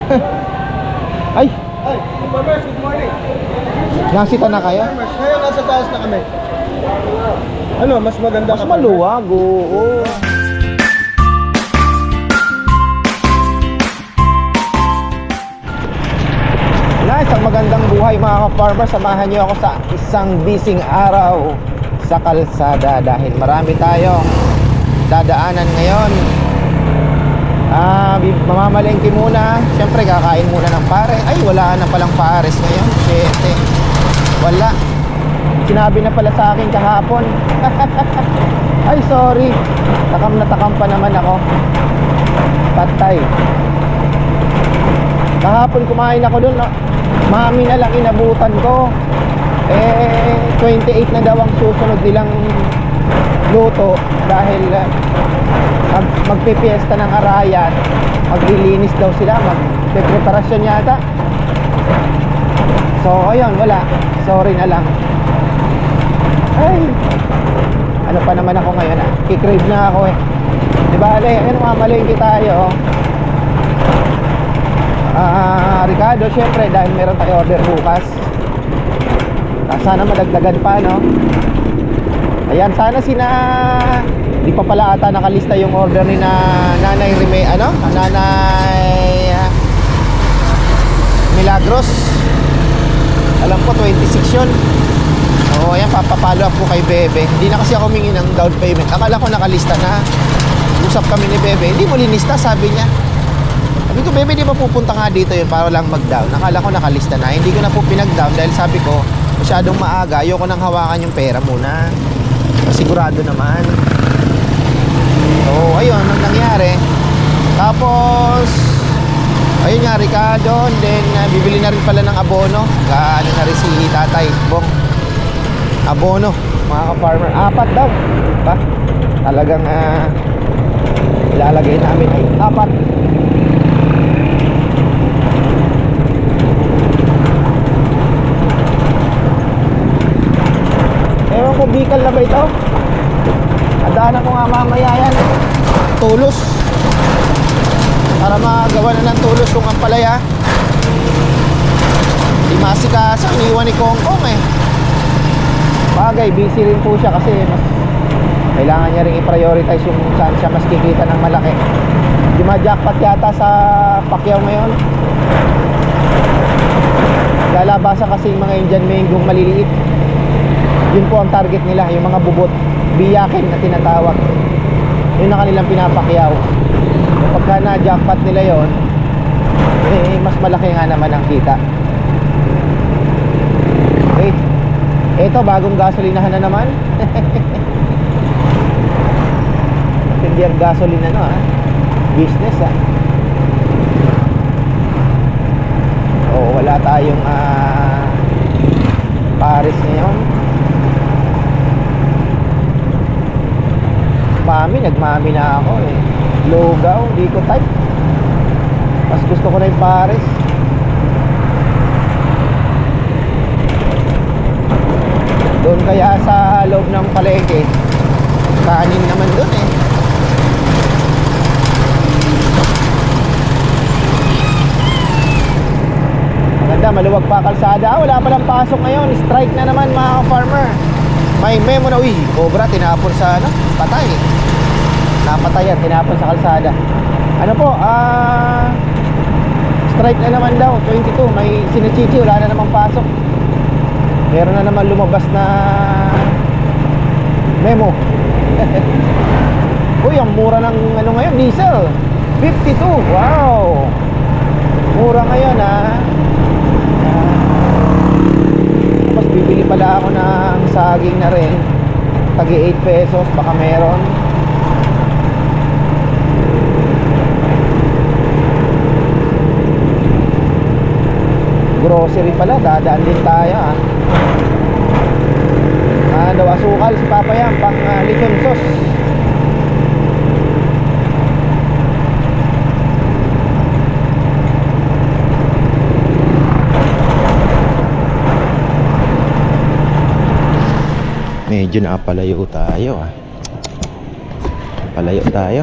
Ay, Ay, farmers, good morning. nasita na kayo? Farmers, ngayon nasa taas na kami. Ano, mas maganda Mas maluwag, oo. Wala, isang magandang buhay mga ka-farmer. Samahan niyo ako sa isang bising araw sa kalsada dahil marami tayong dadaanan ngayon. Mamamalengke muna. Siyempre kakain muna ng pare. Ay, wala na palang pares ngayon. Siyete. Wala. Sinabi na pala sa akin kahapon. Ay, sorry. Takam na takam pa naman ako. Patay. Kahapon kumain ako dun, no? Mami na lang inabutan ko. 28 na daw ang susunod nilang luto dahil magpipiesta ng Arayan. Maglilinis daw sila, magpreparasyon yata. So ayun, wala. Sorry na lang. Ay, ano pa naman ako ngayon, kikrave na ako eh. Diba, ayun, mamalengke tayo. Ricardo, syempre dahil meron tayo order bukas. Sana madagdagan pa, no? Ayan, sana di pa pala ata nakalista yung order ni Nanay Nanay Milagros. Alam ko 26 yun. Oo, ayan, papapalo up ko kay Bebe. Hindi na kasi ako humingi ng down payment. Akala ko nakalista na. Usap kami ni Bebe, hindi mo linista, sabi niya. Sabi ko, Bebe, di ba pupunta nga dito yun para lang mag-down? Nakala ko nakalista na. Hindi ko na po pinag-down dahil sabi ko, masyadong maaga, ayoko nang hawakan yung pera muna. Sigurado naman. So, ayun, ang nangyari. Tapos, ayun nga, Ricardo. And then, bibili na rin pala ng abono. Ano na rin si Tatay Bong. Abono, mga ka-farmer. 4 daw. Diba? Talagang, ilalagay namin ay 4. Ewan ko, Bicol na ba ito? Adaanan ko nga mamaya yan. Tulos. Para magawa na ng tulos yung ampalaya. Di masikasa, iniwan ni Kong Kong eh. Bagay, busy rin po siya kasi mas kailangan niya rin i-prioritize yung saan siya mas kikita ng malaki. Di ma-jackpot yata sa Pacquiao ngayon. Lalabasan kasi yung mga Indian Mengong maliliit. Yun po ang target nila, yung mga bubot, biyakin na tinatawag. Yun ang kanilang pinapakyaw. Pagka na-jackpot nila yon, mas malaki nga naman ang kita. Okay. Ito, bagong gasolinahan na naman. Hindi ang gasolina, no, ha? Business, ha? Oo, wala tayong pares ngayon. Nagmami na ako eh. Lugaw, hindi ko type. Mas gusto ko na yung pares. Doon kaya sa loob ng palengke, kanin naman doon eh. Maganda, maluwag pa kalsada. Wala palang pasok ngayon. Strike na naman mga farmer. May memo na, uy, cobra tinapon sa patay. Napatay yan, tinapon sa kalsada. Ano po, strike na naman daw, 22. May sinichichi, wala na namang pasok. Meron na naman lumabas na memo. Uy, ang mura ng ngayon, diesel 52, wow. Mura ngayon, ha. Tapos bibili pala ako ng saging na rin, tagi 8 pesos, baka meron. Grocery pala, dadaan din tayo, ha. Daw asukal si Papa yan, pang lechon sauce. Medyo nakapalayo tayo, ha. Palayo tayo.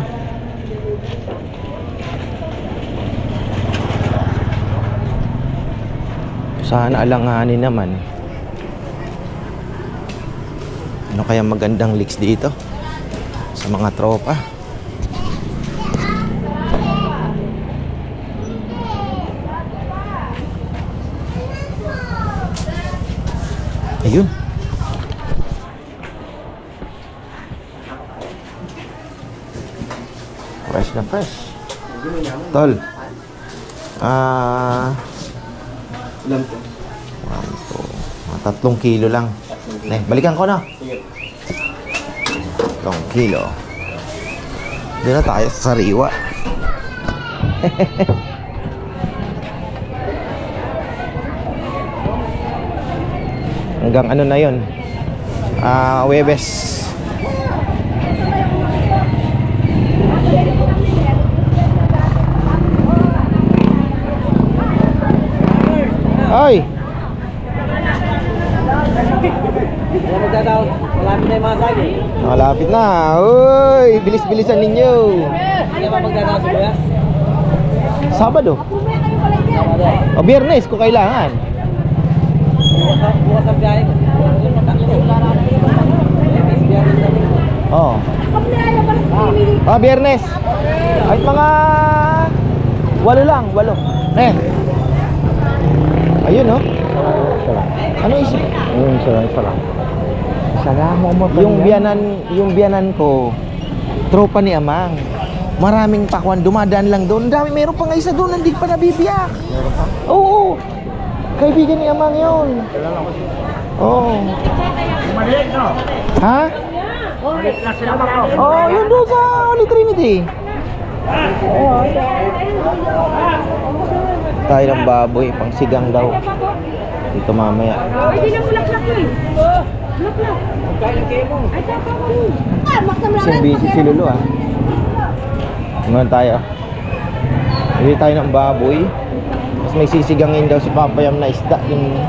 Sana alanganin naman. Ano kaya magandang leaks dito sa mga tropa? Ayun. Fresh na fresh. Tol. Ilan po? 3 kilo lang. Balikan ko na. 3 kilo. Doon na tayo sa sariwa. Hanggang ano na yun? Webes. Ay! Malapit na yung mga sagi. Malapit na. Uy! Bilis-bilisan ninyo. Hindi ba magdadaw si Kuya? Sabado. O Biyernes kung kailangan. Bukas ang biyahe ko. Oo. Biyernes. Ay mga 8 lang, 8. Ayun, no? Ano isip? Ayun, isa lang. Yung biyanan ko, tropa ni Amang. Maraming pakwan, dumadaan lang doon. Dami, meron pa nga isa doon, hindi pa nabibiyak. Meron pa? Oo. Kaibigan ni Amang yun. Oo. Maliit, no? Ha? Maliit na sila pa ko. Oo, yun doon sa Holy Trinity. Tayo ng baboy, pang sigang daw. Dito mamaya. Hindi na bulaklak yun. Bulaklak. Ay, tapa mo. Kasi busy si Lulu, ah. Ngayon tayo. Bili tayo ng baboy. Tapos may sisigangin daw si Papayam na isda. Yung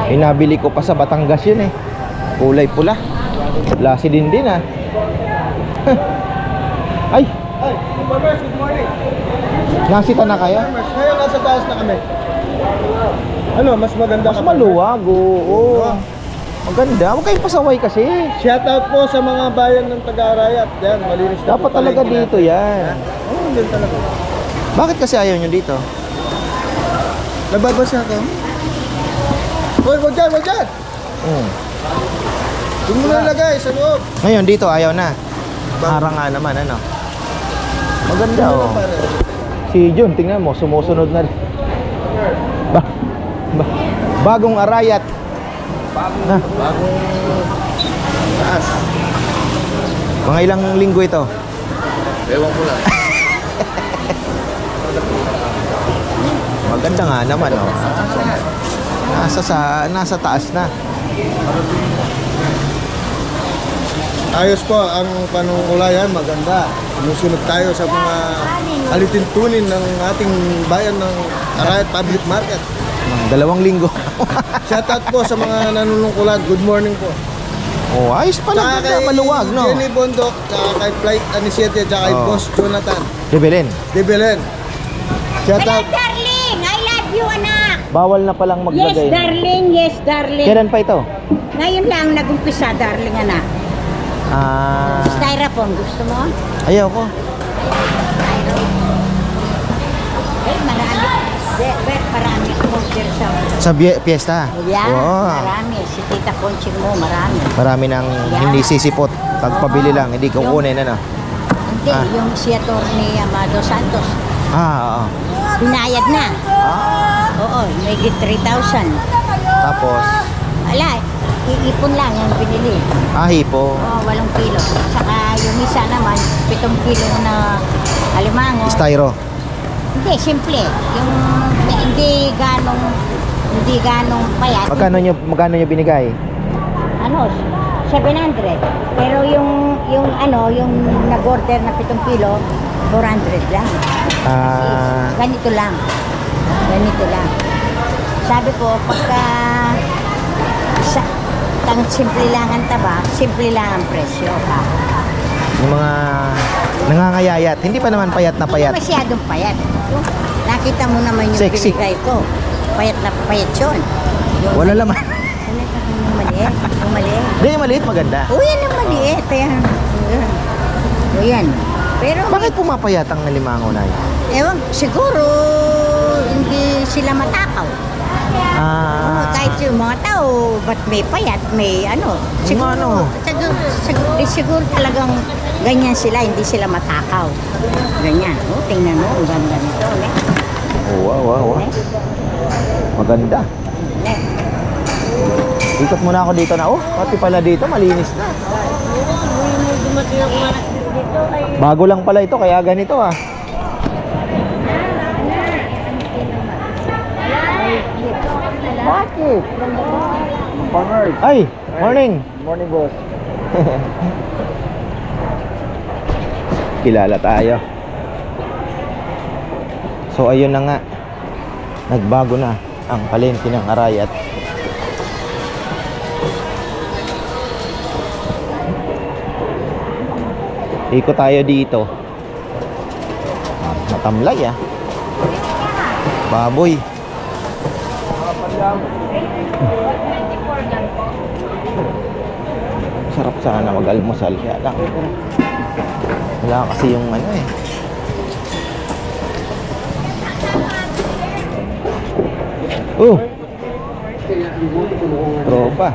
inabili ko pa sa Batangas yun, eh. Kulay pula. Lasi din, ah. Ay! Ay, farmers, good morning. Nasita na kayo? Farmers, ngayon nasa taas na kami. Ano, mas maganda Mas ka, maluwag, oo. Maganda. Huwag kayong pasaway kasi. Shout out po sa mga bayan ng Taga-Arayat. Yan, malinis na Dapat po talaga palengke dito natin. yan. Oo, din talaga. Bakit kasi ayaw nyo dito? Nababasa ka? Hoy, wag dyan, wag dyan! Doon mo na lagay sa loob. Ngayon dito ayaw na. Parang nga naman, ano. Maganda, oh. Si John, tingnan mo, sumusunod na rin. Bagong Arayat. Bagong taas. Mga ilang linggo ito? Ewan ko lang. Maganda nga naman, oh. Nasa taas na. Ayos po ang panungkulayan, maganda. Sumusunod tayo sa mga alituntunin ng ating bayan ng Arayat Public Market. 2 linggo. Shoutout po sa mga nanunungkulan. Good morning po. Oh, ayos pala. Ganda, maluwag, no? Jenny Bondok, tsaka kay Flight Anisete, tsaka kay Oh. Boss Jonathan Rebelen. de Belen. Shoutout. Darling, I love you, anak. Bawal na palang Yes, maglagay. darling. Yes, darling. Kailan pa ito? Ngayon lang nag-umpisa, darling, anak. Styrofoam, gusto mo? Ayaw ko. Marami. Marami sponsor Sa piyesta. Yan, Oo. marami. Si Tita Conching mo, marami. Marami nang hindi sisipot. Pagpabili lang, hindi kukunin, ano? Hindi, yung si Atty. Amado Santos. Oo. Binayad na. Oo, may 3,000. Tapos, Wala, iipon lang yung binili. hipo. Oo, 8 kilo. Saka yung isa naman, 7 kilo na alimango. Styro. Hindi, simple. Yung hindi ganong payat. Magkano nyo binigay? Ano, 700. Pero yung nag-order na 7 kilo, 400 lang. Ganito lang. Ganito lang. Sabi ko, pagka simple lang ang taba, simple lang ang presyo. Yung mga nangangayayat. Hindi pa naman payat na payat. Hindi masyadong payat. Nakita mo naman yung Sexy. binigay ko. payat na payat yun. Wala laman. Ano yung maliit? Yung maliit. Hindi, yung maliit maganda. O yan ang maliit. Ayan. O yan. Pero, Bakit pumapayat ang alimango na yun? ewan, siguro, hindi sila matakaw. Kahit yung mga tao, ba't may payat, may ano. Siguro, ano? siguro talagang ganyan sila, hindi sila matakaw. Ganyan. O, tingnan mo, ang ganda nito. Wow. Maganda. Ikot muna ako dito na. Oh, pati pala dito, malinis na. Bago lang pala ito, kaya ganito ah. Bakit? Ay, morning. Morning, boss. Kilala tayo. So ayun na nga. Nagbago na ang palengke ng Arayat. Ikot tayo dito. Matamlay ah. Baboy. Sarap sana mag-almusal, kaya lang wala kasi yung ano eh. Oh, tropa.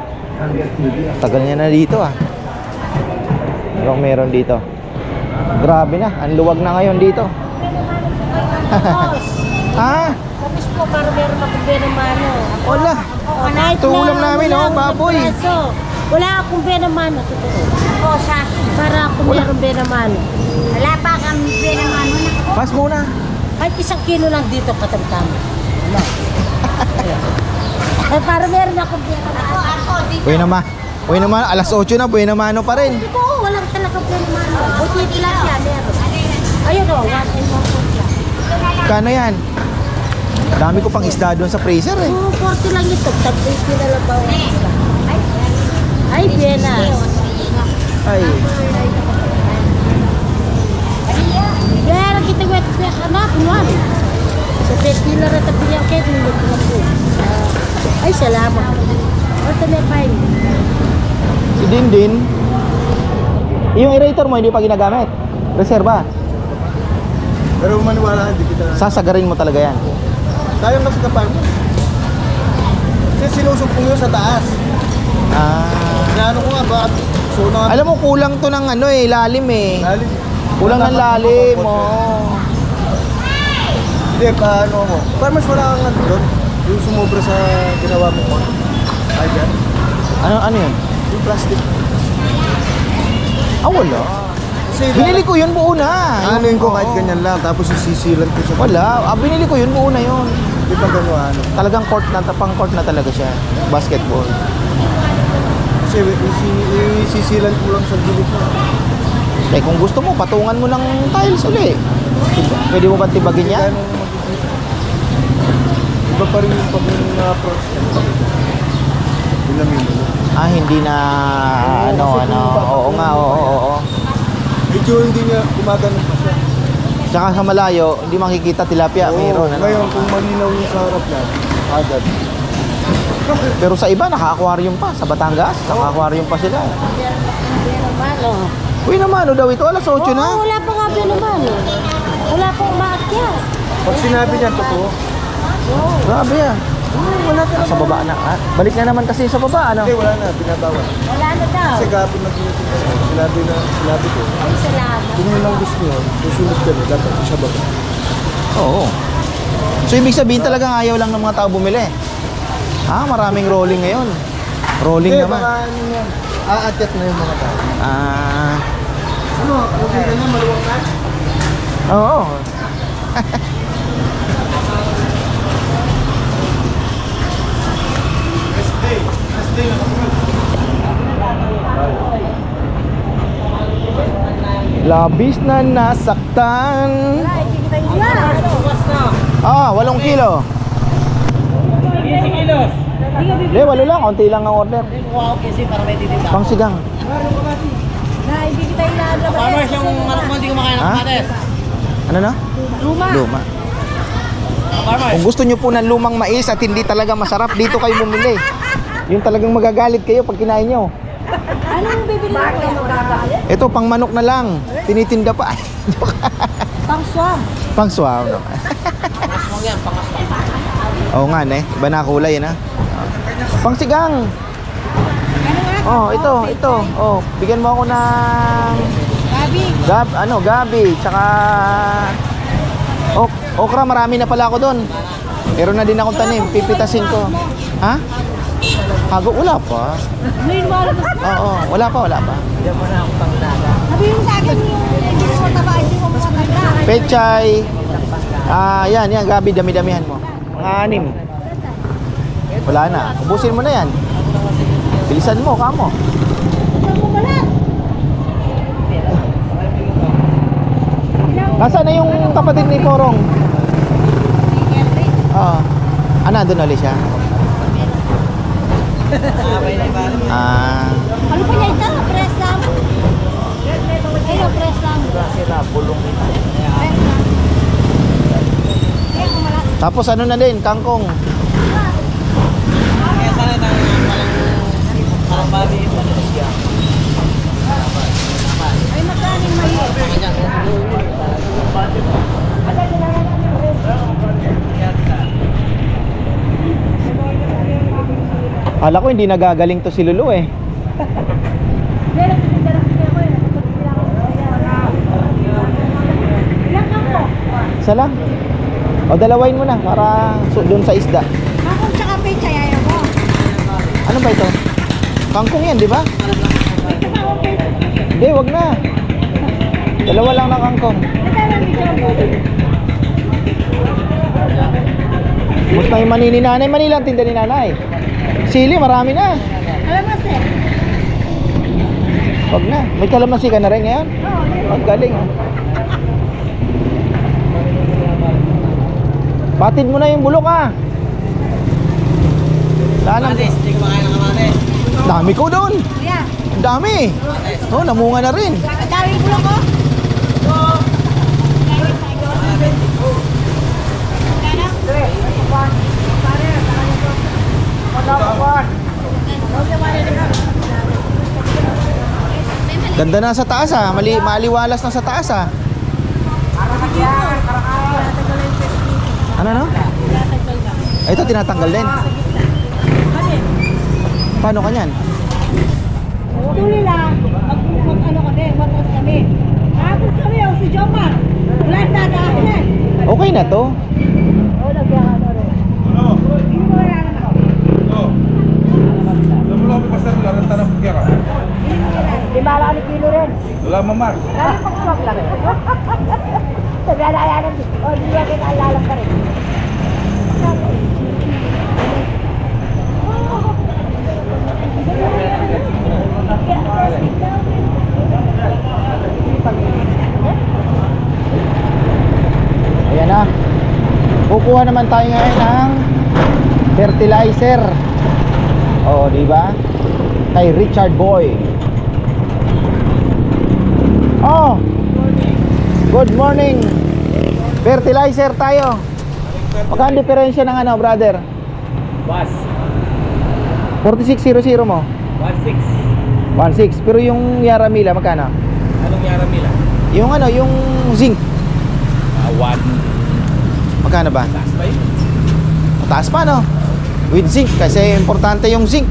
Tagal niya na dito ah. Anong meron dito? Grabe na, ang luwag na ngayon dito. Ha? Tapos po, para meron akong benamano. Wala. Ito ulam namin, oh, baboy. Wala akong benamano, totoo. O, sa akin. Para akong meron benamano. Wala pa kami pinamano na. Pas muna. Kahit 1 kilo lang dito, katamtam. Wala. Ay, para meron akong benamano. Ako, dito. Buhay naman, alas 8 na, buhay naman pa rin. Totoo, walang talagang benamano. Buti lang yan, meron. Ayun o, 1 and 1 Kano yan? Dami ko pang isda doon sa freezer eh. Oo, 40 lang ito. Tag-8 na lang ba? Ay, benas. Ay, Pero kita wet na punuan. Sa pekila ra tapi yang kay dulu ko. Ay salamat. Ito na fine. si Dindin. Yung aerator mo hindi pa ginagamit. Reserba. Pero maniwala, hindi kita. Sasagarin mo talaga yan. Tayo na sa kapal. Kasi sinusumpong yun sa taas. Inaano ko nga, bakit? So, Alam mo, kulang to ng ano eh, lalim eh. lalim. Kulang ng lalim, oh. Hindi, paano ako? Para mas wala kang ano doon. Yung sumobra sa ginawa mo ko. Ay, yan. Ano yun? Yung plastic. Wala. Kasi Binili ko yun buo na. ano yun ko kahit Oo. ganyan lang. Tapos sisilan ko sa... Wala. Binili ko yun buo na yun. Di ba gano'n ano? Talagang court na, pang court na talaga siya. Basketball. Kasi sisilan ko lang sa gilid mo. Eh kung gusto mo, patungan mo ng tiles uli. Pwede mo ba tibagin yan? Gano'n magiging. Iba pa rin yung pag na-approach yan. Dinamin mo. Hindi na oo nga, oo. Medyo hindi niya gumagano pa siya. Tsaka sa malayo, hindi makikita tilapia, Oo, mayroon ano. ngayon, kung malinaw yung sa harap niya, agad. Pero sa iba, naka-aquarium pa. Sa Batangas, naka-aquarium pa sila. Benamano. Uy naman, daw ito, alas 8 na. Wala pa nga benamano. Wala pa umaakyat. Pag sinabi niya, totoo. Grabe yan. Wala ka Sa baba na. Balik na naman kasi sa baba, ano? Hindi, wala na, binabawal. Wala na daw. Kasi kapag nag-meeting ka, sinabi ko, Ay, salamat. kung yun ang gusto nyo, susunod ka na, dapat isa baba. Oo. So, ibig sabihin talagang ayaw lang ng mga tao bumili. Maraming rolling ngayon. Rolling Hindi, naman. baka ano yan, aakyat na yung mga tao. Ano, okay ka na, maluwag na? Oo. Labis na nasaktan. 8 kilo. 15 kilos. Hindi, 8 lang. Konti lang ang order. Wow, kasi para may titita. Pang sigang. Na, hindi kita inaalala. Farmers yung manok mo hindi kumakain ng Ha? kamates. Ano na? Luma. Luma. Kung gusto nyo po ng lumang mais at hindi talaga masarap, dito kayo bumili. Yung talagang magagalit kayo pag kinain nyo. Anong bibili mo kuya? Ito, pang manok na lang. Tinitinda pa. Pang swam. Pang swaw. No? Oo nga, iba na kulay, na. Pang sigang. Oh, ito. Oh, bigyan mo ako ng gabi, tsaka okra, marami na pala ako doon. Meron na din akong tanim, pipitasin ko. Ha? Hago, wala pa. Oo, wala pa. Sabi mo sa akin yung hindi mo mataba, hindi mo matanda. Pechay. Yan, gabi, dami-damihan mo. Mga 6. Wala na, ubusin mo na yan. Bilisan mo, kamo. Nasaan na yung kapatid ni Porong? Oo. Nandun ulit siya. Ano pa niya ito? Press lang. Ayun, press lang. Tapos ano na din, kangkong. Kaya sana nang parang babi yung siya. Ay, magkaning mali. Akala ko hindi nagagaling to si Lulu eh. Isa lang. O dalawain mo na para doon sa isda. Ako tsaka pecha, ayaw ko. Ano ba ito? Kangkong yan, di ba? Hindi, wag na. Dalawa lang na kangkong. Musta yung mani ni nanay? Manila ang tinda ni nanay. Sili, marami na. Alam mo, sir? Wag na. May kalamansi ka na rin ngayon? Ang galing. Patid mo na yung bulok Lalang. Kamatis, hindi ko makain ng kamatis. Dami ko doon. Kuya, Ang dami. Namunga na rin. daming bulok ko. Ganda na sa taas maliwalas na sa taas Ano? Ito tinatanggal din. Paano kanyan? Tuloy lang. Mag-ano kami, mag-os kami. Tapos kami, si Jomar. Wala na daanan. Okay na to. Oo, nagkakano rin. Hindi mo wala naman. Lima lang kilo rin. Wala mamar. Kami pagsuwag lang rin. Sabi na ayanan. O, hindi yan kinalalang ka rin. Ayan na. Kukuha naman tayo ngayon ng fertilizer. Oo, di ba? Kay Richard Boy. Oh. Good morning. Fertilizer tayo. Magkano diferensya ng brother? Bus. 4600 mo. 1.6. 16. Pero yung Yaramila magkano? Anong Yaramila? Yung yung zinc. 1. Magkano ba? Taas ba yun? Mataas pa with zinc kasi importante yung zinc.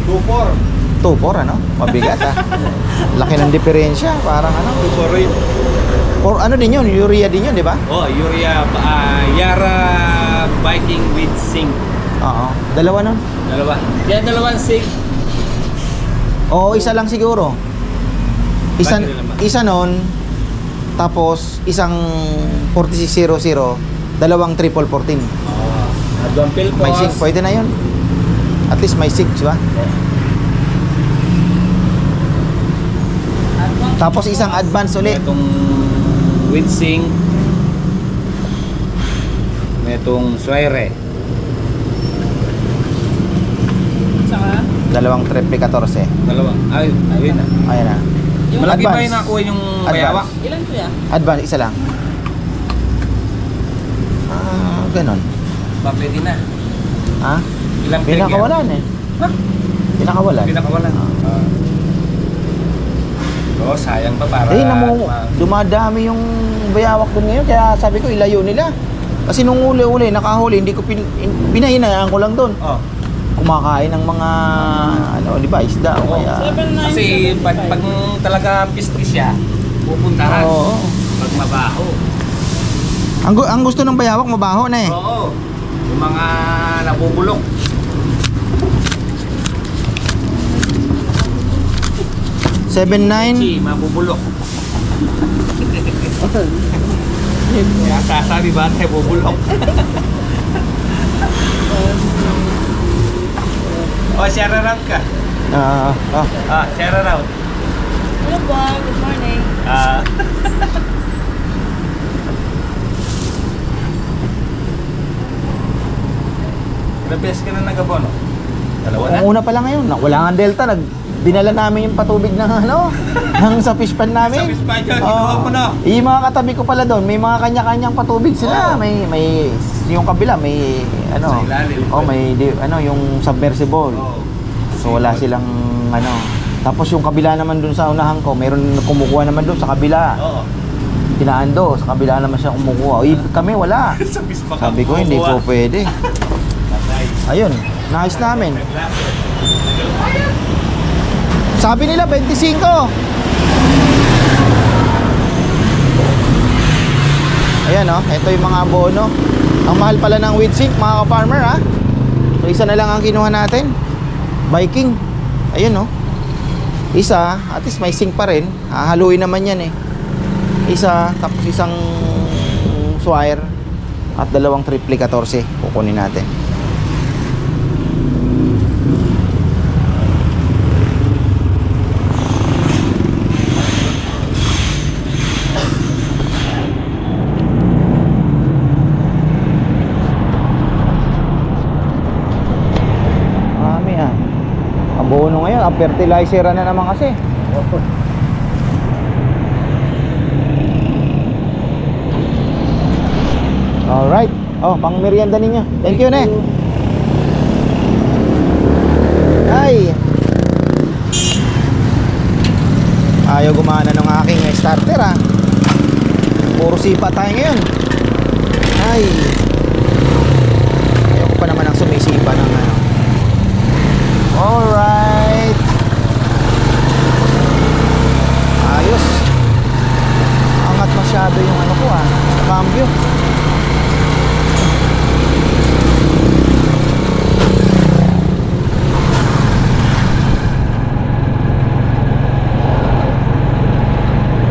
2.4 mabigat laki ng diferensya parang 2.4 rin. or din yun, urea din yun, di ba? Oh, urea, Yara Viking with zinc. Oo, dalawa nun? Dalawa. Yan, dalawang zinc. Oo, isa lang siguro. Isa nun, tapos isang 4600, dalawang 314. Advance pill May zinc, pwede na yun. At least may 6, di ba? Tapos isang advance ulit. Itong with zinc. Itong Suere. Saka? Dalawang triple 14. Dalawang. Ayun na. Ayan na. Malaki ba Advance. yung nakuha yung Advance. bayawak? Ilan to ya? Advance, isa lang. ganon? Ba, pwede na. Ha? Ilang trigger? Pinakawalan eh. Ha? Pinakawalan. Pinakawalan. Oo, sayang pa para... Dumadami yung bayawak doon ngayon. Kaya sabi ko, ilayo nila. Kasi nung uli-uli, nakahuli, hindi ko pinahinayaan ko lang doon. Oh. Kumakain ng mga, ano, di ba, isda o kaya... Kasi pag talaga pisti siya, pupuntahan. Oo. Pag mabaho. Ang gusto ng bayawak, mabaho na eh. Oo. Yung mga nabubulok. Si, mabubulok. Kaya sasabi ba tayo bubulok? O, share around ka. Share around. Hello po, good morning. Ilang beses ka na nag-abono? Dalawa na? Ang una pa lang ngayon, wala nga Delta, dinala namin yung patubig ng ano, ng sa fish pan namin. Sa fish pan yun, kinuha mo na. Yung mga katabi ko pala doon, may mga kanya-kanyang patubig sila. May yung kabila, may ano. Sa ilalim. Ano, yung submersible. So wala silang ano. Tapos yung kabila naman doon sa unahan ko, mayroon kumukuha naman doon sa kabila. Oo. Tinaando, sa kabila naman siya kumukuha. Kami wala. Sabi ko, hindi po pwede. Ayun, nais namin. Sabi nila 25. Ayan oh, ito yung mga abono. Ang mahal pala ng weed sink, mga ka-farmer ha. So isa na lang ang kinuha natin. Viking. Ayun oh. Isa, at least may sink pa rin. Hahaluin naman yan eh. Isa, tapos isang swire at dalawang triple 14 kukunin natin. Abono ngayon, ang fertilizer na naman kasi. Alright. Oh, pang merienda ninyo. Thank you, ne. Ay. Ayaw gumana ng aking starter ah. Puro sipa tayo ngayon. Ay. Ayaw ko pa naman ang sumisipa ng ano. Alright. Ayos. Angat masyado yung ano ko ah, cambio.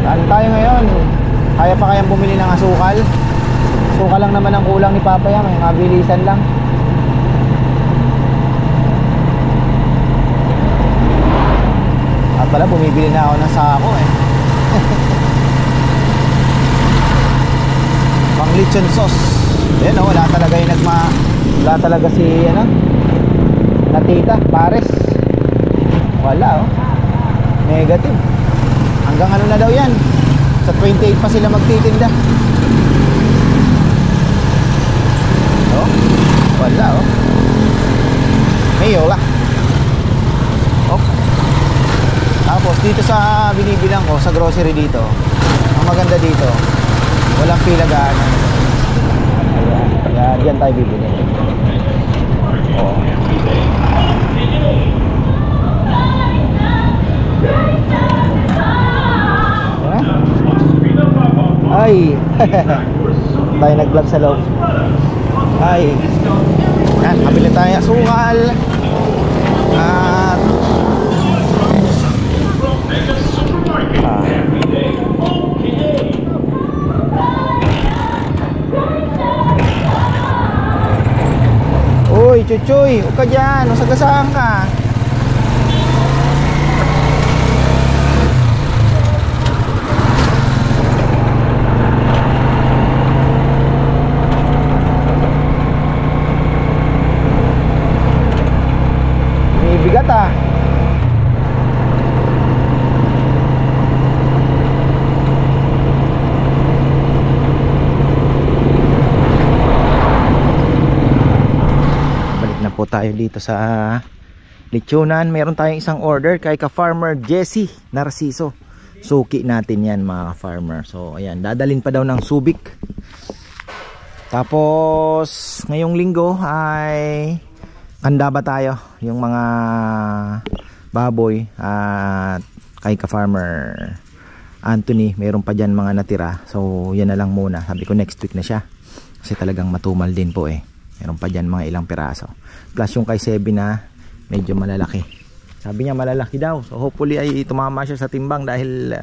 Saan tayo ngayon? Kaya pa kayang bumili ng asukal? Asukal lang naman ang kulang ni Papa yan, may mabilisan lang. At pala bumibili na ako ng sako eh. Pang lechon sauce. Ayan oh, wala talaga yung wala talaga si ano, natita, pares. Wala oh. Negative. Hanggang ano na daw yan, sa 28 pa sila magtitinda. Oh, wala oh. May wala. Oh. Tapos dito sa binibilang ko, sa grocery dito, ang maganda dito, walang pila gaanan. Kaya diyan tayo bibili. Oo. Ay. Tayo nag-vlog sa loob. Ay. Yan, kabili tayo asukal. At Uy, chuchoy, huwag ka dyan, nasagasaan ka. May bigat ah. po tayo dito sa lechonan. Meron tayong isang order kay ka-farmer Jesse Narciso. Suki natin yan mga ka-farmer. So ayan, dadalhin pa daw ng Subic. Tapos ngayong linggo ay kandaba tayo, yung mga baboy. At kay ka-farmer Anthony, meron pa dyan mga natira. So yan na lang muna. Sabi ko next week na siya, kasi talagang matumal din po eh. Meron pa dyan mga ilang piraso. Plus yung kay Sebi na medyo malalaki. Sabi niya malalaki daw. So hopefully ay tumama siya sa timbang, dahil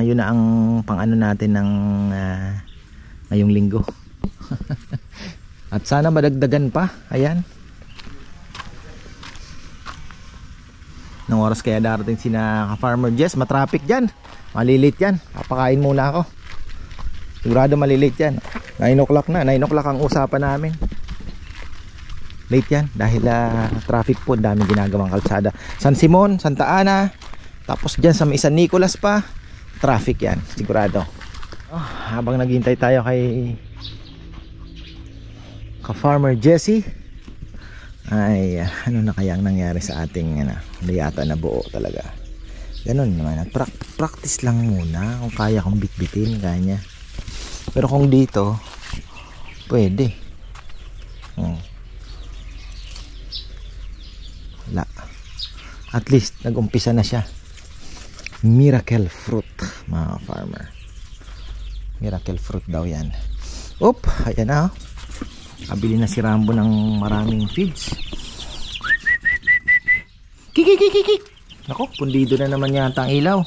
yun na ang pang-ano natin ng ngayong linggo. At sana madagdagan pa. Ayan. Nung oras kaya darating sina ka-farmer Jess, matraffic dyan, malilit yan. Papakain muna ako, sigurado malilit yan. 9 o'clock na, 9 o'clock ang usapan namin. Late yan dahil traffic po, daming ginagawang kalsada. San Simon, Santa Ana, tapos dyan sa may San Nicolas pa, traffic yan sigurado. Habang naghihintay tayo kay ka-farmer Jesse, ay ano na kaya ang nangyari sa ating hindi yata nabuo talaga. Ganun naman, practice lang muna kung kaya kong bitbitin kanya. Pero kung dito pwede. Wala, at least nag-umpisa na siya. Miracle fruit mga farmer, miracle fruit daw yan. Ayan na. Kabili na si Rambo ng maraming feeds. Kikikikikik. Nako, pundido na naman yata ang ilaw.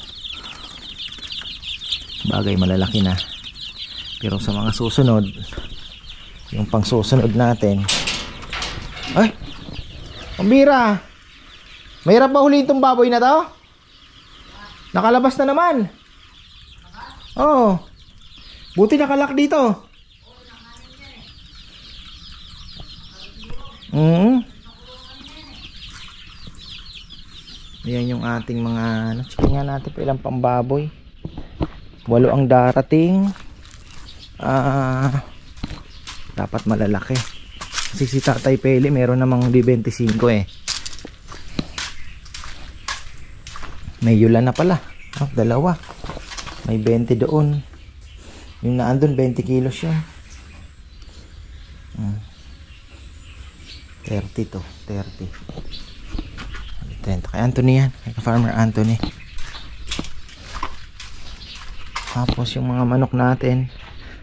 Bagay malalaki na. Pero sa mga susunod, yung pang susunod natin, ay, pambira. Mahirap ba huliin itong baboy na to? Nakalabas na naman. Buti nakalak dito. Ayan yung ating mga check nga natin pa ilang pambaboy. 8 ang darating. Dapat malalaki, kasi si Tatay Peli meron namang D25 eh. May yulan na pala, dalawa. May 20 doon. Yung naandun 20 kilos yun. 30 to 30 kay Anthony yan, kay farmer Anthony. Tapos yung mga manok natin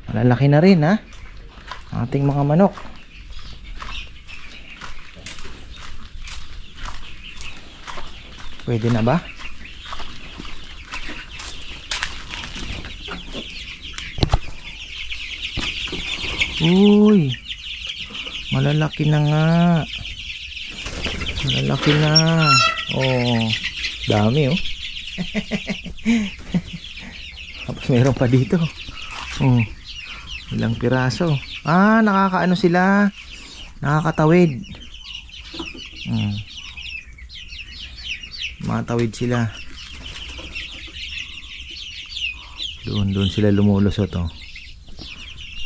malalaki na rin ating mga manok. Pwede na ba? Uy, malalaki na nga. Malalaki na. Dami Tapos meron pa dito. Ilang piraso. Nakakaano sila. Nakakatawid. Matawid sila. Doon sila lumulusot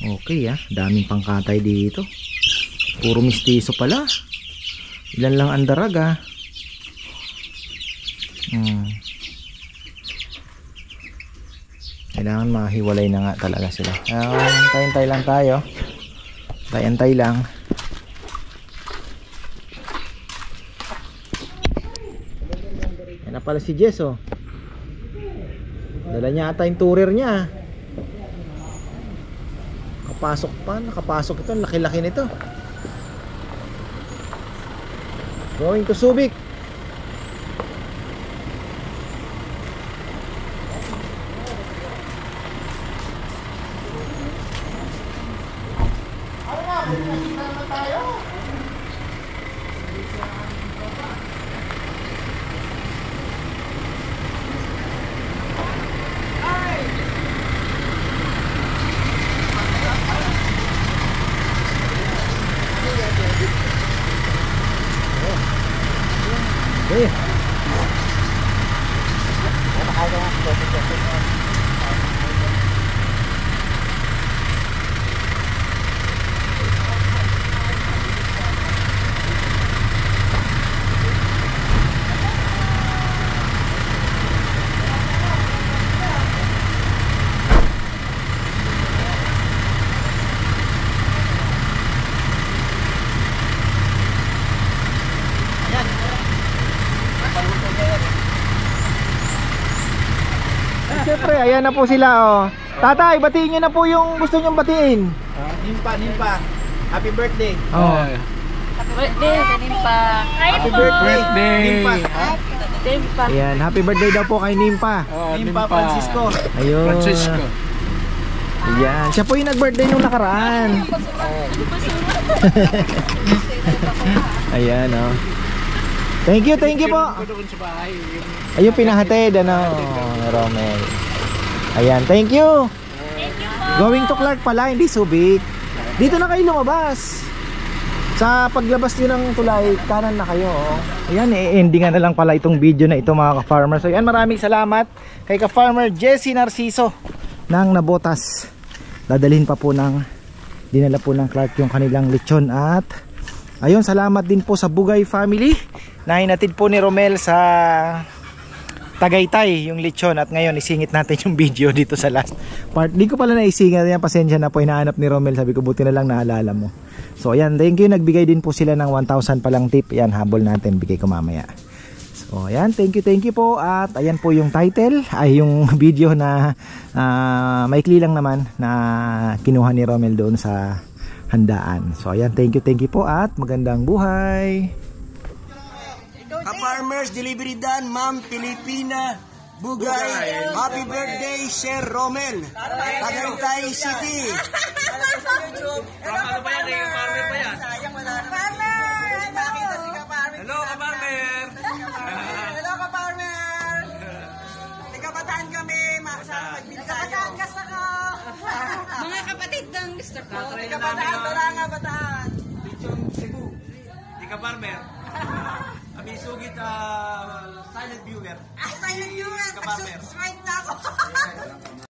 Okay daming pangkatay dito. Puro mistiso pala. Ilan lang ang darag Kailangan mahiwalay na nga talaga sila. Antay-antay lang tayo. Antay lang. Yan na pala si Jess Dala niya ata yung tourer niya. Nakapasok ito. Laki-laki nito. Going to Subic. Ayan na po sila, oh. Tatay, batiin nyo na po yung gusto nyong batiin. Nimpa. Happy birthday. Oh. Birthday, Nimpa. Happy birthday. Nimpa. Nimpa. Ayan, happy birthday daw po kay Nimpa. Nimpa Francisco. Ayun. Ayan, siya po yung nag-birthday nung nakaraan. Ayan, oh. Thank you po. Ayun, pinahatid, ano, Romel. Ayan, thank you. Going to Clark pala, hindi Subic. Dito na kayo lumabas. Sa paglabas nyo ng tulay, kanan na kayo, oh. Ayan, endingan na lang pala itong video na ito, mga ka-farmer. So, ayan, maraming salamat kay ka-farmer Jessie Narciso ng Nabotas. Dadalhin pa po dinala po ng Clark yung kanilang lechon. At ayun, salamat din po sa Bugay family na hinatid po ni Romel sa Tagaytay yung lechon. At ngayon isingit natin yung video dito sa last part. Di ko pala naisingit yan, pasensya na po, hinahanap ni Romel. Sabi ko buti na lang naalala mo. So ayan, thank you. Nagbigay din po sila ng 1,000 palang tip. Ayan, habol natin, bigay ko mamaya. So ayan, thank you po. At ayan po yung title, ay yung video na maikli lang naman na kinuha ni Romel doon sa handaan. So ayan, thank you po at magandang buhay. Ka-Farmers Delivery Dan, Ma'am Pilipina Bugay. Happy birthday, Sir Romel. Tagaytay City. Ano ba yan? Farmer pa yan? Hello, ka-farmer! Hello, ka-Farmer. Nagkabataan kami. Sana magbili tayo. Nagkabataan ako. Mga kapatid ng gusto ko. Nagkabataan, Baranga, Bataan. Lechon Cebu. Di ka-farmer. Kami sugit silent viewer. Silent viewer. Ka-farmer. Subscribe na ako.